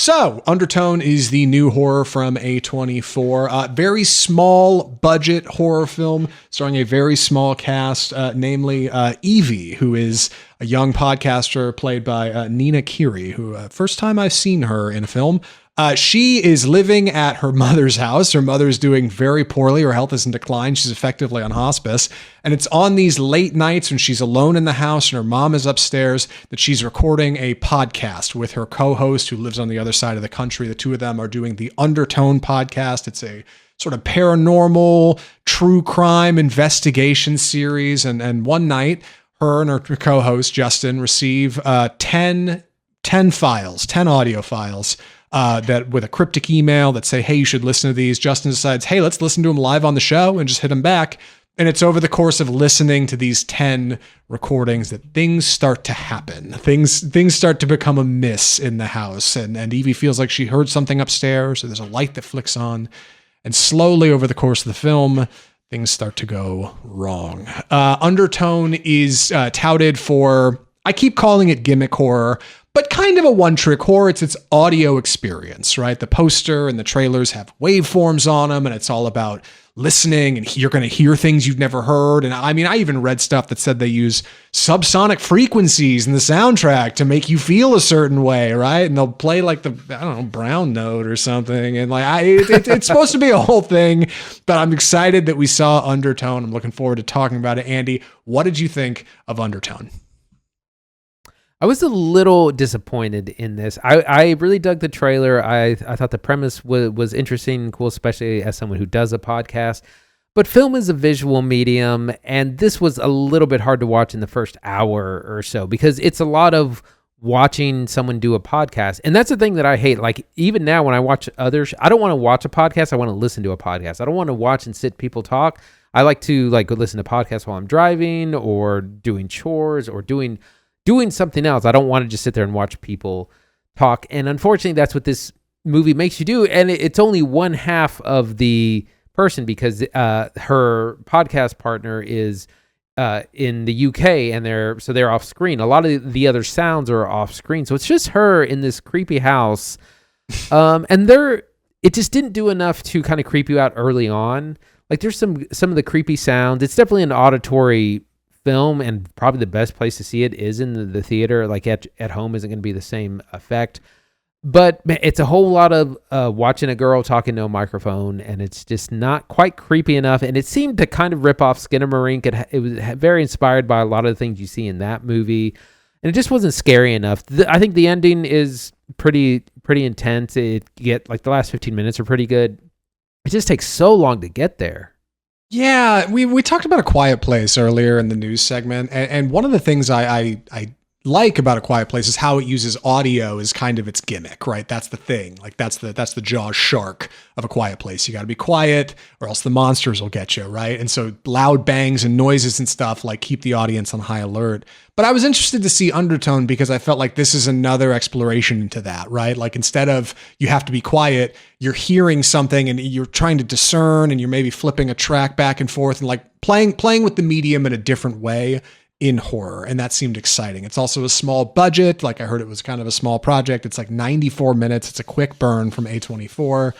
So, Undertone is the new horror from A24. Very small budget horror film starring a very small cast, namely Evie, who is a young podcaster played by Nina Kiri, who first time I've seen her in a film. She is living at her mother's house. Her mother's doing very poorly. Her health is in decline. She's effectively on hospice. And it's on these late nights when she's alone in the house and her mom is upstairs that she's recording a podcast with her co-host who lives on the other side of the country. The two of them are doing the Undertone podcast. It's a sort of paranormal, true crime investigation series. And one night, her and her co-host, Justin, receive 10 audio files that with a cryptic email that say, hey, you should listen to these. Justin decides, hey, let's listen to them live on the show and just hit them back. And it's over the course of listening to these 10 recordings that things start to happen. Things start to become amiss in the house. And Evie feels like she heard something upstairs. So there's a light that flicks on. And slowly over the course of the film, things start to go wrong. Undertone is touted for, I keep calling it gimmick horror, but kind of a one-trick horror. It's its audio experience, right? The poster and the trailers have waveforms on them, and it's all about listening, and you're going to hear things you've never heard. And I mean, I even read stuff that said they use subsonic frequencies in the soundtrack to make you feel a certain way, right? And they'll play like the, I don't know, brown note or something. And like, it's supposed to be a whole thing, but I'm excited that we saw Undertone. I'm looking forward to talking about it. Andy, what did you think of Undertone? I was a little disappointed in this. I really dug the trailer. I thought the premise was interesting and cool, especially as someone who does a podcast. But film is a visual medium, and this was a little bit hard to watch in the first hour or so because it's a lot of watching someone do a podcast. And that's the thing that I hate. Like, even now when I watch others, I don't want to watch a podcast. I want to listen to a podcast. I don't want to watch and sit people talk. I like to go listen to podcasts while I'm driving or doing chores or doing something else. I don't want to just sit there and watch people talk. And unfortunately, that's what this movie makes you do. And it's only one half of the person because her podcast partner is in the UK and they're off screen. A lot of the other sounds are off screen. So it's just her in this creepy house. And it just didn't do enough to kind of creep you out early on. Like there's some of the creepy sounds. It's definitely an auditory film, and probably the best place to see it is in the theater. Like at home isn't going to be the same effect, but it's a whole lot of watching a girl talking to a microphone, and it's just not quite creepy enough. And it seemed to kind of rip off Skinamarink. It was very inspired by a lot of the things you see in that movie, and it just wasn't scary enough. I think the ending is pretty intense. The last 15 minutes are pretty good. It just takes so long to get there. Yeah, we talked about A Quiet Place earlier in the news segment, and one of the things I like about A Quiet Place is how it uses audio as kind of its gimmick, right? That's the thing. Like that's the Jaws shark of A Quiet Place. You got to be quiet or else the monsters will get you, right? And so loud bangs and noises and stuff like keep the audience on high alert. But I was interested to see Undertone because I felt like this is another exploration into that, right? Like instead of you have to be quiet, you're hearing something and you're trying to discern and you're maybe flipping a track back and forth and like playing with the medium in a different way in horror. And that seemed exciting. It's also a small budget. Like I heard it was kind of a small project. It's like 94 minutes. It's a quick burn from A24.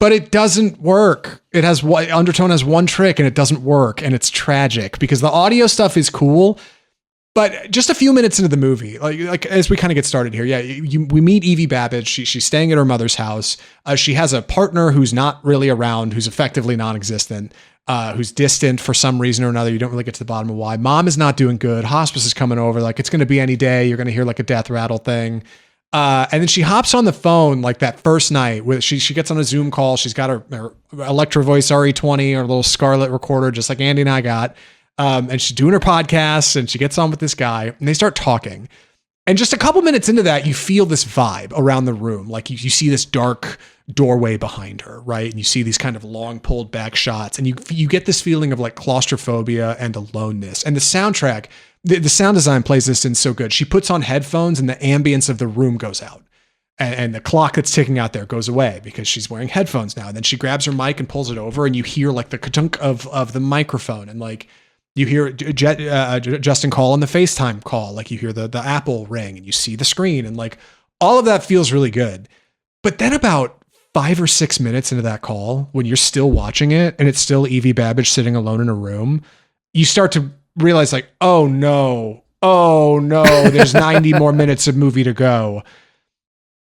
But it doesn't work. Undertone has one trick and it doesn't work. And it's tragic because the audio stuff is cool. But just a few minutes into the movie, like as we kind of get started here, we meet Evie Babbage. She's staying at her mother's house. She has a partner who's not really around, who's effectively non-existent, who's distant for some reason or another. You don't really get to the bottom of why. Mom is not doing good. Hospice is coming over. Like it's going to be any day. You're going to hear like a death rattle thing. And then she hops on the phone like that first night with she gets on a Zoom call. She's got her Electro Voice RE20 or a little Scarlett recorder, just like Andy and I got. And she's doing her podcast and she gets on with this guy and they start talking. And just a couple minutes into that, you feel this vibe around the room. Like you see this dark doorway behind her, right? And you see these kind of long pulled back shots and you get this feeling of like claustrophobia and aloneness. And the soundtrack, the sound design plays this in so good. She puts on headphones and the ambience of the room goes out. And the clock that's ticking out there goes away because she's wearing headphones now. And then she grabs her mic and pulls it over and you hear like the ka-chunk of the microphone and like you hear Justin call on the FaceTime call, like you hear the Apple ring and you see the screen and like All of that feels really good. But then about 5 or 6 minutes into that call, when you're still watching it and it's still Evie Babbage sitting alone in a room, you start to realize like, oh no, there's 90 more minutes of movie to go.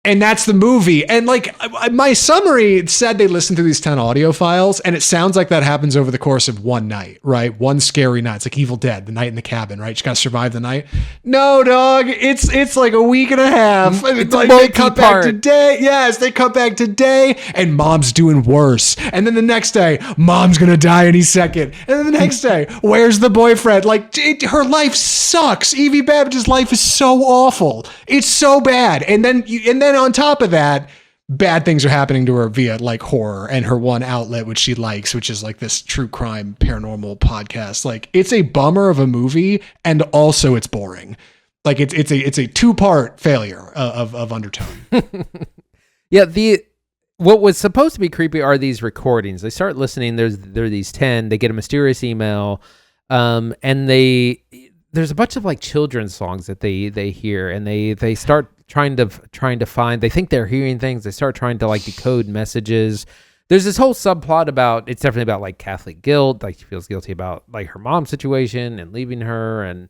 And that's the movie. And like my summary said they listened to these 10 audio files, and it sounds like that happens over the course of one night, right? One scary night. It's like Evil Dead, the night in the cabin, right? You got to survive the night. No, dog. It's like a week and a half. It's like they come back today. Yes, they come back today, and mom's doing worse. And then the next day, mom's going to die any second. And then the next day, where's the boyfriend? Like her life sucks. Evie Babbage's life is so awful. It's so bad. And then on top of that, bad things are happening to her via like horror and her one outlet, which she likes, which is like this true crime paranormal podcast. Like it's a bummer of a movie, and also it's boring. Like it's a 2-part failure of Undertone. Yeah. What was supposed to be creepy are these recordings. They start listening. There are these 10, they get a mysterious email. And there's a bunch of like children's songs that they hear, and they start trying to find, they think they're hearing things. They start trying to like decode messages. There's this whole subplot about, it's definitely about like Catholic guilt. Like she feels guilty about like her mom's situation and leaving her, and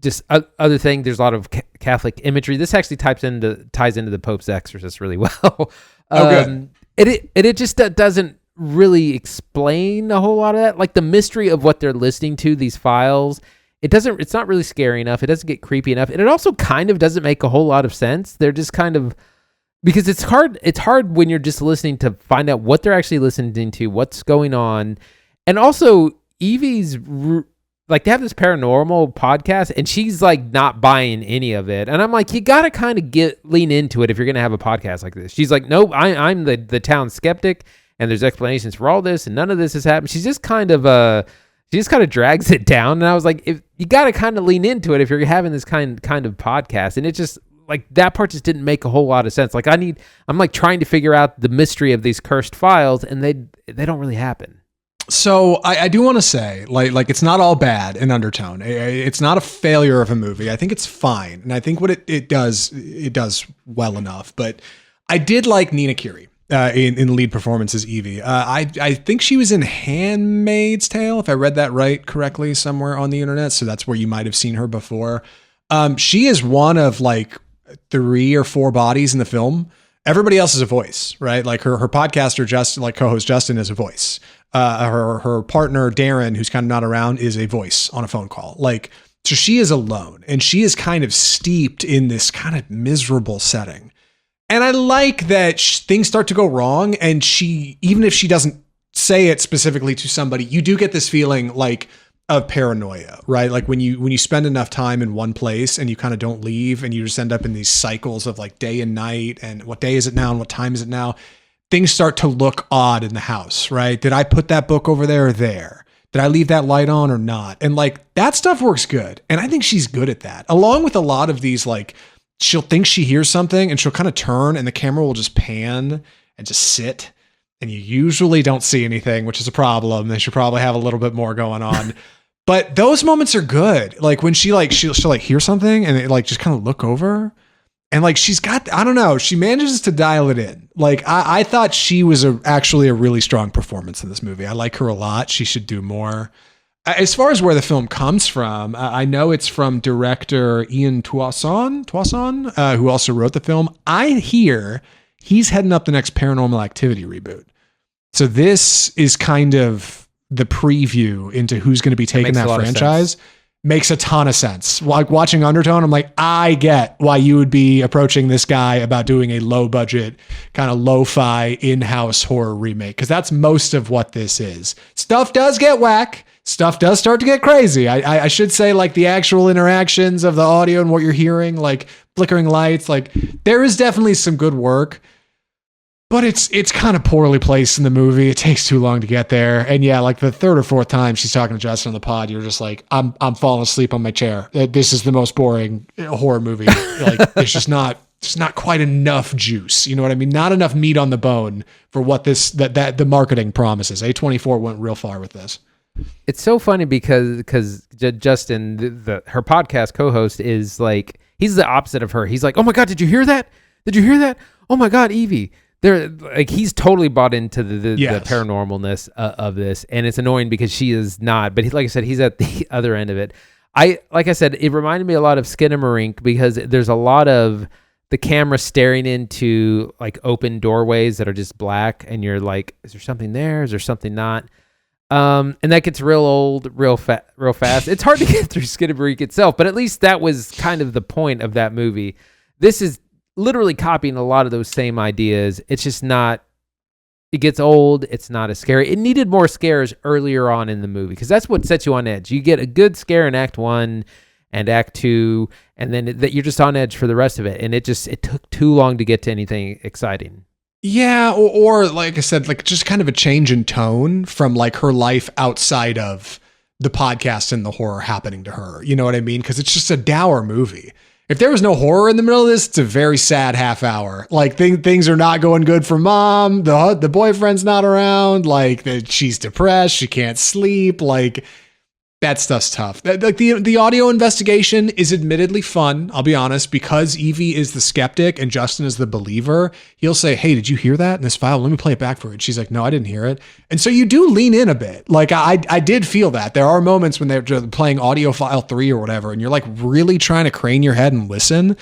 just other thing. There's a lot of Catholic imagery. This actually ties into the Pope's Exorcist really well. Good. It just doesn't really explain a whole lot of that. Like the mystery of what they're listening to, these files, it's not really scary enough. It doesn't get creepy enough. And it also kind of doesn't make a whole lot of sense. They're just kind of, because it's hard when you're just listening to find out what they're actually listening to, what's going on. And also Evie's like, they have this paranormal podcast and she's like not buying any of it. And I'm like, you got to kind of lean into it if you're going to have a podcast like this. She's like, nope, I'm the town skeptic, and there's explanations for all this, and none of this has happened. She just kind of drags it down. And I was like, if you got to kind of lean into it if you're having this kind of podcast. And it just like, that part just didn't make a whole lot of sense. Like I'm like trying to figure out the mystery of these cursed files, and they don't really happen. So I do want to say, like it's not all bad in Undertone. It's not a failure of a movie. I think it's fine, and I think what it does well enough. But I did like Nina Kiri in lead performance as Evie. I think she was in *Handmaid's Tale*, if I read that correctly somewhere on the internet. So that's where you might have seen her before. She is one of like 3 or 4 bodies in the film. Everybody else is a voice, right? Like her podcaster, Justin, like co-host Justin, is a voice. Her partner, Darren, who's kind of not around, is a voice on a phone call. Like, so she is alone, and she is kind of steeped in this kind of miserable setting. And I like that things start to go wrong. And she, even if she doesn't say it specifically to somebody, you do get this feeling like of paranoia, right? Like when you spend enough time in one place and you kind of don't leave, and you just end up in these cycles of like day and night, and what day is it now and what time is it now? Things start to look odd in the house, right? Did I put that book over there or there? Did I leave that light on or not? And like that stuff works good. And I think she's good at that. Along with a lot of these, like she'll think she hears something and she'll kind of turn and the camera will just pan and just sit. And you usually don't see anything, which is a problem. They should probably have a little bit more going on. But those moments are good. Like when she'll like hear something and it like just kind of look over. And like she's got, I don't know, she manages to dial it in. Like I thought she was actually a really strong performance in this movie. I like her a lot. She should do more. As far as where the film comes from, I know it's from director Ian Tuason, who also wrote the film. I hear he's heading up the next Paranormal Activity reboot. So this is kind of the preview into who's going to be taking that franchise. Makes a ton of sense. Like watching Undertone, I'm like, I get why you would be approaching this guy about doing a low budget, kind of lo-fi in-house horror remake. Cause that's most of what this is. Stuff does get whack. Stuff does start to get crazy. I should say, like the actual interactions of the audio and what you're hearing, like flickering lights, like there is definitely some good work. But it's kind of poorly placed in the movie. It takes too long to get there. And yeah, like the 3rd or 4th time she's talking to Justin on the pod, you're just like, I'm falling asleep on my chair. This is the most boring horror movie. Like there's just not quite enough juice. You know what I mean? Not enough meat on the bone for what that the marketing promises. A24 went real far with this. It's so funny because Justin, her podcast co-host, is like, He's the opposite of her. He's like, oh my God, did you hear that? Did you hear that? Oh my God, Evie. They're like, he's totally bought into the paranormalness of this, and it's annoying because she is not. But like I said, he's at the other end of it. Like I said, it reminded me a lot of Skinamarink because there's a lot of the camera staring into like open doorways that are just black, and you're like, is there something there? Is there something not? And that gets real old, real fast. It's hard to get through Skinamarink itself, but at least that was kind of the point of that movie. This is literally copying a lot of those same ideas. It's just not, it gets old. It's not as scary. It needed more scares earlier on in the movie because that's what sets you on edge. You get a good scare in Act 1 and Act 2, and then you're just on edge for the rest of it. And it took too long to get to anything exciting. Yeah, or like I said, like just kind of a change in tone from like her life outside of the podcast and the horror happening to her. You know what I mean? Because it's just a dour movie. If there was no horror in the middle of this, it's a very sad half hour. Like things are not going good for mom. The boyfriend's not around. Like she's depressed. She can't sleep. Like that stuff's tough. Like the audio investigation is admittedly fun. I'll be honest, because Evie is the skeptic and Justin is the believer. He'll say, "Hey, did you hear that in this file? Let me play it back for you." She's like, "No, I didn't hear it." And so you do lean in a bit. Like I did feel that there are moments when they're playing audio file 3 or whatever, and you're like really trying to crane your head and listen.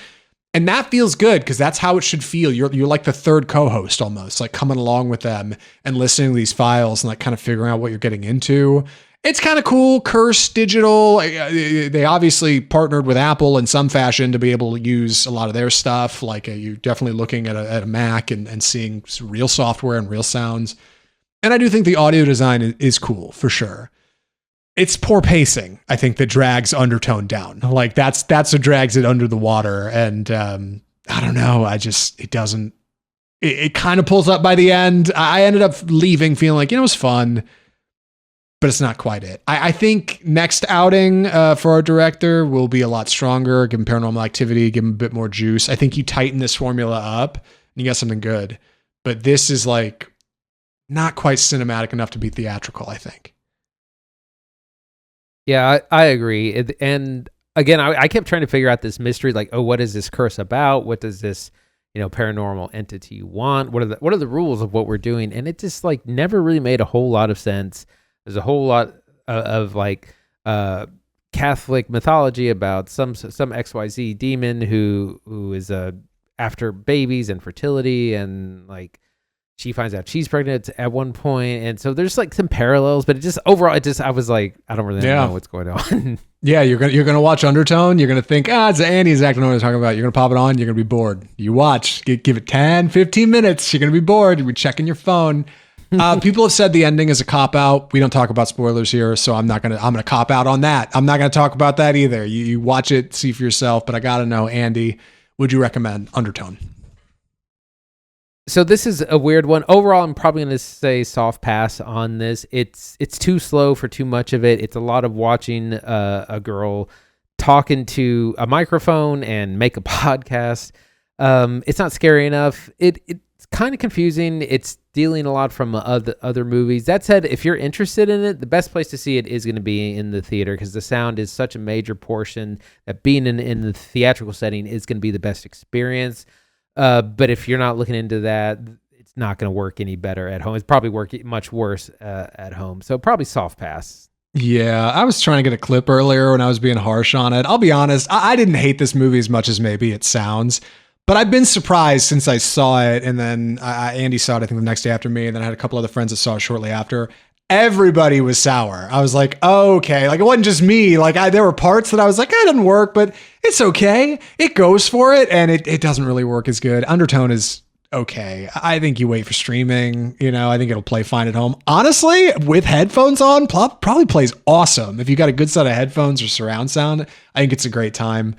And that feels good because that's how it should feel. You're like the third co-host almost, like coming along with them and listening to these files and like kind of figuring out what you're getting into. It's kind of cool. Curse Digital. They obviously partnered with Apple in some fashion to be able to use a lot of their stuff. Like you're definitely looking at a Mac and seeing real software and real sounds. And I do think the audio design is cool for sure. It's poor pacing, I think, that drags Undertone down. Like that's what drags it under the water. And I don't know. It kind of pulls up by the end. I ended up leaving feeling like, it was fun, but it's not quite it. I think next outing for our director will be a lot stronger. Give him Paranormal Activity, give him a bit more juice. I think you tighten this formula up and you got something good. But this is like not quite cinematic enough to be theatrical, I think. Yeah, I agree. And again, I kept trying to figure out this mystery, like, oh, what is this curse about? What does this, paranormal entity want? What are the rules of what we're doing? And it just like never really made a whole lot of sense. There's a whole lot of like Catholic mythology about some XYZ demon who is after babies and fertility, and like she finds out she's pregnant at one point, and so there's like some parallels, but I was like, I don't really know what's going on. Yeah, you're gonna watch Undertone. You're gonna think, it's Annie's acting. What I'm talking about. You're gonna pop it on. You're gonna be bored. You watch, give it 10, 15 minutes. You're gonna be bored. You'll be checking your phone. People have said the ending is a cop out. We don't talk about spoilers here, so I'm gonna cop out on that. I'm not gonna talk about that either. You watch it, see for yourself. But I gotta know, Andy, would you recommend Undertone? So this is a weird one. Overall, I'm probably going to say soft pass on this. It's too slow for too much of it. It's a lot of watching a girl talking to a microphone and make a podcast. It's not scary enough. It's kind of confusing. It's stealing a lot from other movies. That said, if you're interested in it, the best place to see it is going to be in the theater because the sound is such a major portion that being in the theatrical setting is going to be the best experience. But if you're not looking into that, it's not going to work any better at home. It's probably work much worse at home. So probably soft pass. Yeah, I was trying to get a clip earlier when I was being harsh on it. I'll be honest, I didn't hate this movie as much as maybe it sounds. But I've been surprised since I saw it, and then Andy saw it, I think, the next day after me, and then I had a couple other friends that saw it shortly after. Everybody was sour. I was like, okay. Like, it wasn't just me. Like, there were parts that I was like, it didn't work, but it's okay. It goes for it, and it doesn't really work as good. Undertone is okay. I think you wait for streaming. I think it'll play fine at home. Honestly, with headphones on, probably plays awesome. If you got a good set of headphones or surround sound, I think it's a great time.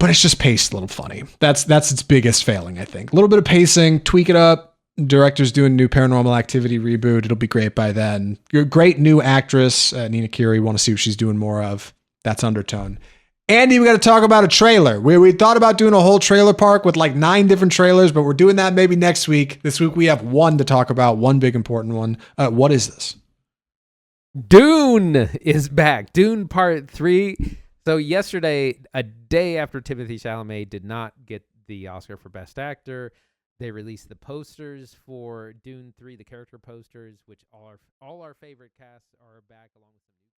But it's just paced a little funny. That's its biggest failing, I think. A little bit of pacing, tweak it up. Director's doing a new Paranormal Activity reboot. It'll be great by then. You're a great new actress, Nina Kiri. Want to see what she's doing more of. That's Undertone. Andy, we got to talk about a trailer. We thought about doing a whole trailer park with like 9 different trailers, but we're doing that maybe next week. This week we have one to talk about, one big important one. What is this? Dune is back. Dune Part 3. So yesterday, a day after Timothée Chalamet did not get the Oscar for Best Actor, they released the posters for Dune 3, the character posters, which all our favorite casts are back along with some new